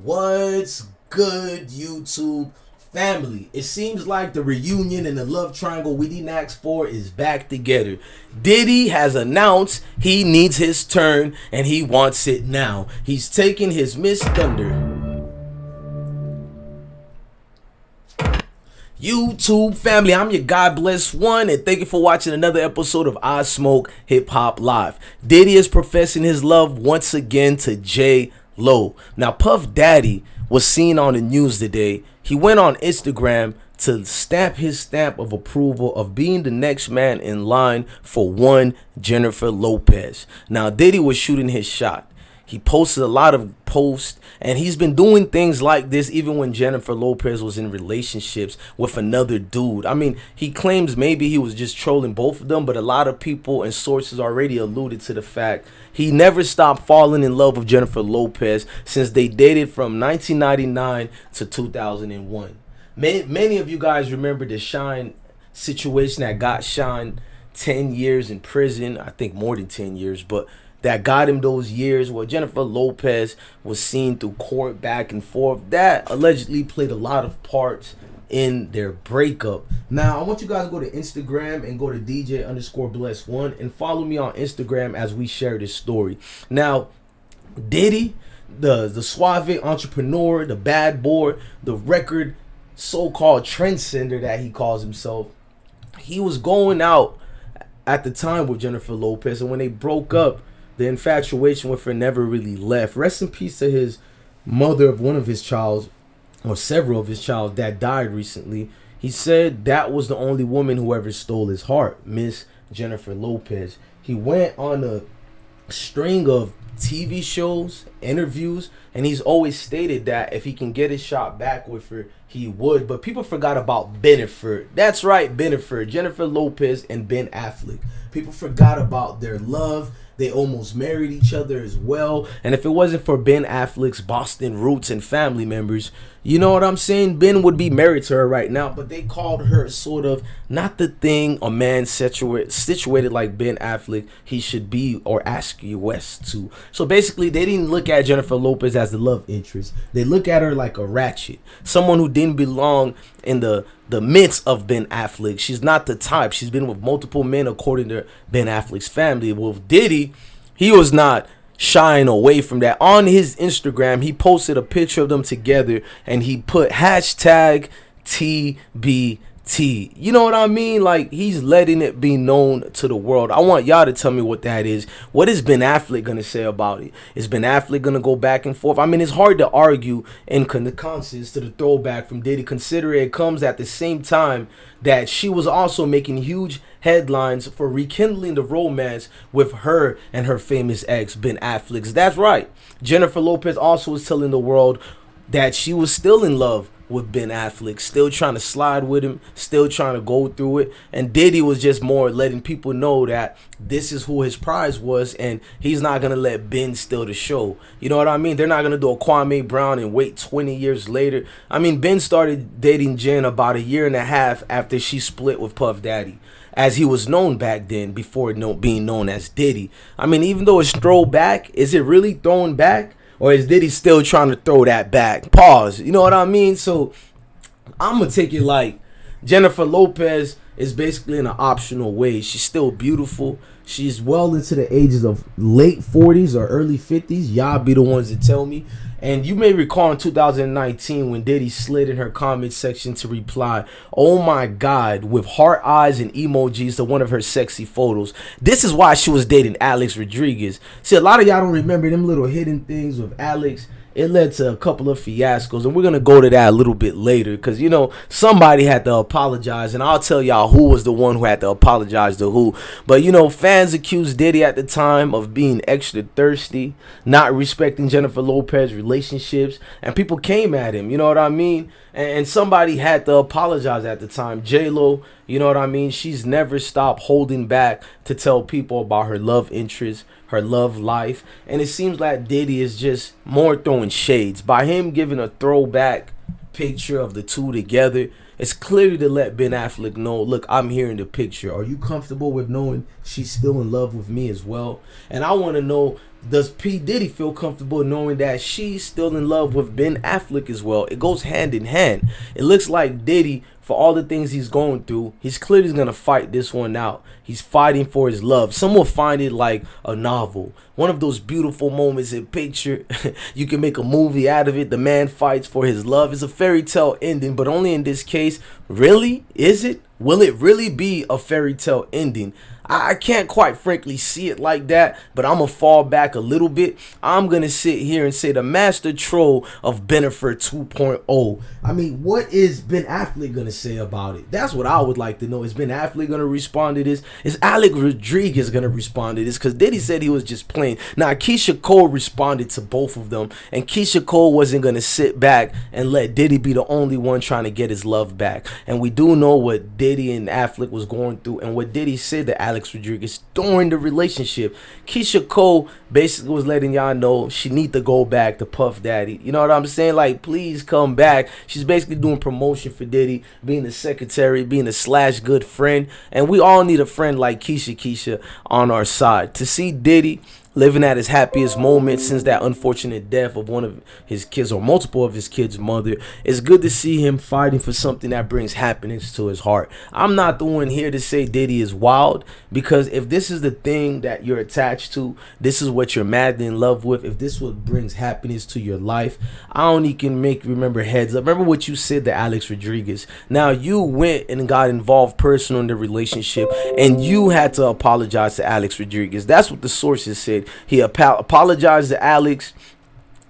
What's good, YouTube family? It seems like the reunion and the love triangle we didn't ask for is back together. Diddy has announced he needs his turn and he wants it now. He's taking his Miss Thunder. YouTube family, I'm your God Bless One, and thank you for watching another episode of IsmokeHiphop Live. Diddy is professing his love once again to JLO. Now, Puff Daddy was seen on the news today. He went on Instagram to stamp his stamp of approval of being the next man in line for one Jennifer Lopez. Now, Diddy was shooting his shot. He posted a lot of posts, and he's been doing things like this even when Jennifer Lopez was in relationships with another dude. I mean, he claims maybe he was just trolling both of them, but a lot of people and sources already alluded to the fact he never stopped falling in love with Jennifer Lopez since they dated from 1999 to 2001. Many of you guys remember the Shine situation that got Shine 10 years in prison. I think more than 10 years, but that got him those years where Jennifer Lopez was seen through court back and forth. That allegedly played a lot of parts in their breakup. Now, I want you guys to go to Instagram and go to DJ_bless1 and follow me on Instagram as we share this story. Now, Diddy, the suave entrepreneur, the bad boy, the record so-called trendsetter that he calls himself, he was going out at the time with Jennifer Lopez, and when they broke up, the infatuation with her never really left. Rest in peace to his mother of one of his childs, or several of his childs, that died recently. He said that was the only woman who ever stole his heart, Miss Jennifer Lopez. He went on a string of TV shows, interviews, and he's always stated that if he can get his shot back with her, he would. But people forgot about BENNIFER. That's right, BENNIFER, Jennifer Lopez and Ben Affleck. People forgot about their love. They almost married each other as well. And if it wasn't for Ben Affleck's Boston roots and family members, you know what I'm saying? Ben would be married to her right now. But they called her sort of not the thing a man situated like Ben Affleck he should be or ask you West to. So basically, they didn't look at Jennifer Lopez as the love interest. They look at her like a ratchet. Someone who didn't belong in the midst of Ben Affleck. She's not the type. She's been with multiple men according to Ben Affleck's family. With Diddy, he was not shying away from that. On his Instagram, he posted a picture of them together and he put hashtag TBT. You know what I mean? Like, he's letting it be known to the world. I want y'all to tell me what that is. What is Ben Affleck going to say about it? Is Ben Affleck going to go back and forth? I mean, it's hard to argue in the conscience to the throwback from Diddy, considering it comes at the same time that she was also making huge headlines for rekindling the romance with her and her famous ex, Ben Affleck. That's right. Jennifer Lopez also was telling the world that she was still in love with Ben Affleck, still trying to slide with him, still trying to go through it. And Diddy was just more letting people know that this is who his prize was, and he's not going to let Ben steal the show. You know what I mean? They're not going to do a Kwame Brown and wait 20 years later. I mean, Ben started dating Jen about a year and a half after she split with Puff Daddy, as he was known back then before being known as Diddy. I mean, even though it's throwback, is it really throwing back? Or is Diddy still trying to throw that back? Pause. You know what I mean? So I'm going to take it like Jennifer Lopez is basically in an optional way. She's still beautiful. She's well into the ages of late 40s or early 50s. Y'all be the ones to tell me. And you may recall in 2019 when Diddy slid in her comment section to reply, "Oh my God," with heart eyes and emojis to one of her sexy photos. This is why she was dating Alex Rodriguez. See, a lot of y'all don't remember them little hidden things with Alex. It led to a couple of fiascos, and we're going to go to that a little bit later because, you know, somebody had to apologize, and I'll tell y'all who was the one who had to apologize to who. But, you know, fans accused Diddy at the time of being extra thirsty, not respecting Jennifer Lopez's relationships, and people came at him, you know what I mean? And somebody had to apologize at the time. JLO, you know what I mean? She's never stopped holding back to tell people about her love interest, her love life. And it seems like Diddy is just more throwing shades. By him giving a throwback picture of the two together, it's clearly to let Ben Affleck know, look, I'm here in the picture. Are you comfortable with knowing she's still in love with me as well? And I want to know does P. Diddy feel comfortable knowing that she's still in love with Ben Affleck as well? It goes hand in hand. It looks like Diddy, for all the things he's going through, he's clearly going to fight this one out. He's fighting for his love. Some will find it like a novel. One of those beautiful moments in picture. You can make a movie out of it. The man fights for his love. It's a fairy tale ending, but only in this case. Really? Is it? Will it really be a fairy tale ending? I can't quite frankly see it like that, but I'm going to fall back a little bit. I'm going to sit here and say the master troll of BENNIFER 2.0. I mean, what is Ben Affleck going to say about it? That's what I would like to know. Is Ben Affleck going to respond to this? Is Alex Rodriguez going to respond to this? Because Diddy said he was just playing. Now, Keisha Cole responded to both of them, and Keisha Cole wasn't going to sit back and let Diddy be the only one trying to get his love back. And we do know what Diddy and Affleck was going through, and what Diddy said to Alex Rodriguez during the relationship. Keisha Cole basically was letting y'all know she need to go back to Puff Daddy. You know what I'm saying? Like, please come back. She's basically doing promotion for Diddy, being a secretary, being a slash good friend. And we all need a friend like Keisha on our side. To see Diddy living at his happiest moment since that unfortunate death of one of his kids, or multiple of his kids' mother, it's good to see him fighting for something that brings happiness to his heart. I'm not the one here to say Diddy is wild, because if this is the thing that you're attached to, this is what you're madly in love with, if this is what brings happiness to your life, I only can make you remember heads up. Remember what you said to Alex Rodriguez. Now, you went and got involved personally in the relationship, and you had to apologize to Alex Rodriguez. That's what the sources said. He apologized to Alex.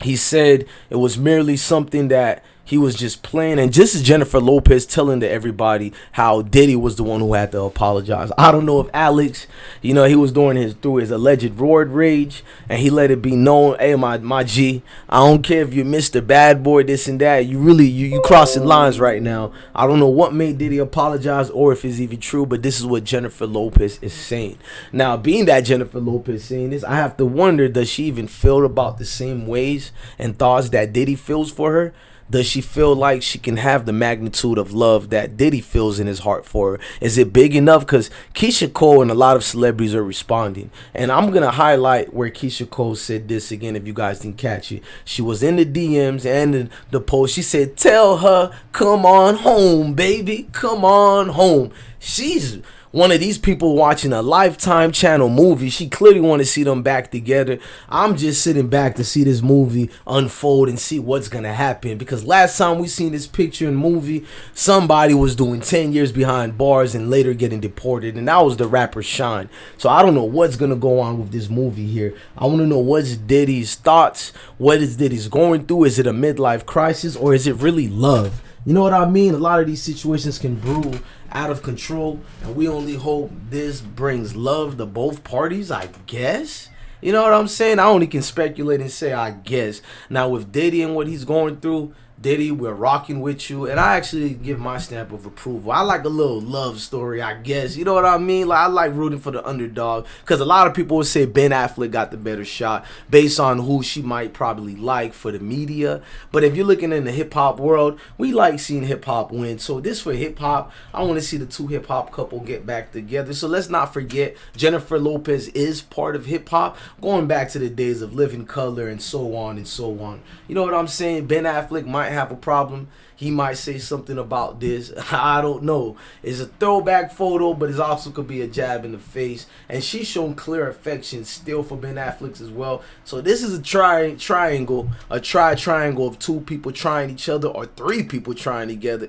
He said it was merely something that he was just playing. And just as Jennifer Lopez telling to everybody how Diddy was the one who had to apologize. I don't know if Alex, he was doing through his alleged roid rage, and he let it be known, hey, my G, I don't care if you're Mr. Bad Boy, this and that. You crossing lines right now. I don't know what made Diddy apologize or if it's even true, but this is what Jennifer Lopez is saying. Now, being that Jennifer Lopez saying this, I have to wonder, does she even feel about the same ways and thoughts that Diddy feels for her? Does she feel like she can have the magnitude of love that Diddy feels in his heart for her? Is it big enough? Because Keisha Cole and a lot of celebrities are responding. And I'm going to highlight where Keisha Cole said this again if you guys didn't catch it. She was in the DMs and in the post. She said, tell her, come on home, baby. Come on home. She's one of these people watching a Lifetime channel movie. She clearly want to see them back together. I'm just sitting back to see this movie unfold and see what's going to happen. Because last time we seen this picture in movie, somebody was doing 10 years behind bars and later getting deported. And that was the rapper Sean. So I don't know what's going to go on with this movie here. I want to know what's Diddy's thoughts. What is Diddy's going through? Is it a midlife crisis or is it really love? You know what I mean? A lot of these situations can brew out of control, and we only hope this brings love to both parties, I guess. You know what I'm saying? I only can speculate and say I guess. Now, with Diddy and what he's going through, Diddy, we're rocking with you, and I actually give my stamp of approval. I like a little love story, I guess. You know what I mean? Like, I like rooting for the underdog, because a lot of people would say Ben Affleck got the better shot based on who she might probably like for the media. But if you're looking in the hip-hop world, we like seeing hip-hop win. So this for hip-hop, I want to see the two hip-hop couple get back together. So let's not forget, Jennifer Lopez is part of hip-hop, going back to the days of Living Color and so on and so on. You know what I'm saying? Ben Affleck might have a problem. He might say something about this. I don't know. It's a throwback photo, but it also could be a jab in the face. And she's shown clear affection still for Ben Affleck as well. So this is a triangle of two people trying each other, or three people trying together.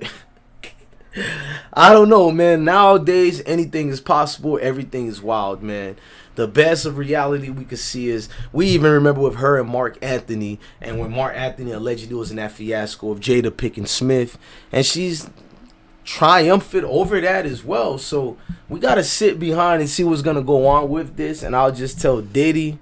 I don't know, man. Nowadays, anything is possible. Everything is wild, man. The best of reality we could see is, we even remember with her and Mark Anthony, and when Mark Anthony allegedly was in that fiasco of Jada Pinkett Smith, and she's triumphant over that as well. So we got to sit behind and see what's going to go on with this. And I'll just tell Diddy,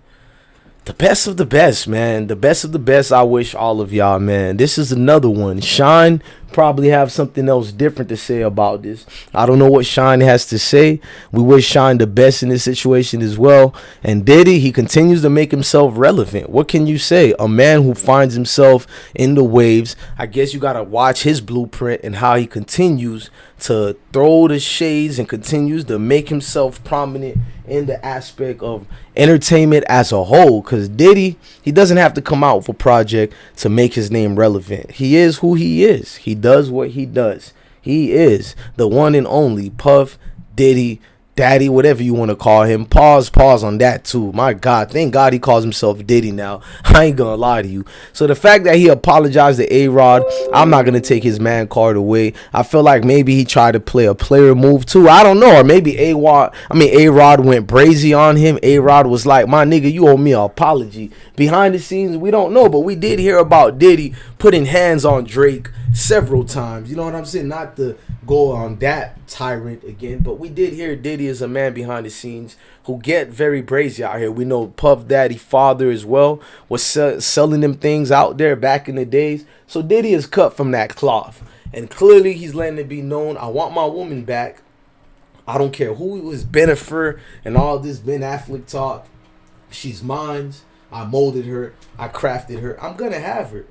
the best of the best, man. The best of the best. I wish all of y'all, man. This is another one. Shine probably have something else different to say about this. I don't know what Shine has to say. We wish Shine the best in this situation as well. And Diddy, he continues to make himself relevant. What can you say? A man who finds himself in the waves. I guess you got to watch his blueprint and how he continues to throw the shades and continues to make himself prominent in the aspect of entertainment as a whole, because Diddy, he doesn't have to come out with a project to make his name relevant. He is who he is. He does what he does. He is the one and only Puff Diddy Daddy, whatever you want to call him. Pause on that too. My God, thank God he calls himself Diddy now. I ain't gonna lie to you. So the fact that he apologized to A-Rod, I'm not gonna take his man card away. I feel like maybe he tried to play a player move too. I don't know. Or maybe A-Rod went brazy on him. A-Rod was like, my nigga, you owe me an apology. Behind the scenes, we don't know, but we did hear about Diddy putting hands on Drake several times. You know what I'm saying? Not to go on that tyrant again, but we did hear Diddy is a man behind the scenes who get very brazy out here. We know Puff Daddy father as well was selling them things out there back in the days. So Diddy is cut from that cloth, and clearly he's letting it be known, I want my woman back. I don't care who was BENNIFER and all this Ben Affleck talk. She's mine. I molded her. I crafted her. I'm gonna have her.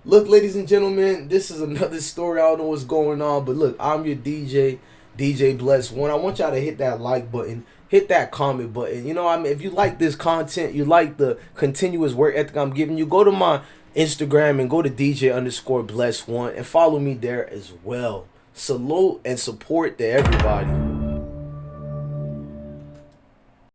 Look, ladies and gentlemen, this is another story. I don't know what's going on, but look, I'm your DJ blessone. I want y'all to hit that like button, hit that comment button. You know, if you like this content, you like the continuous work ethic I'm giving you, go to my Instagram and go to DJ_blessone and follow me there as well. Salute and support to everybody.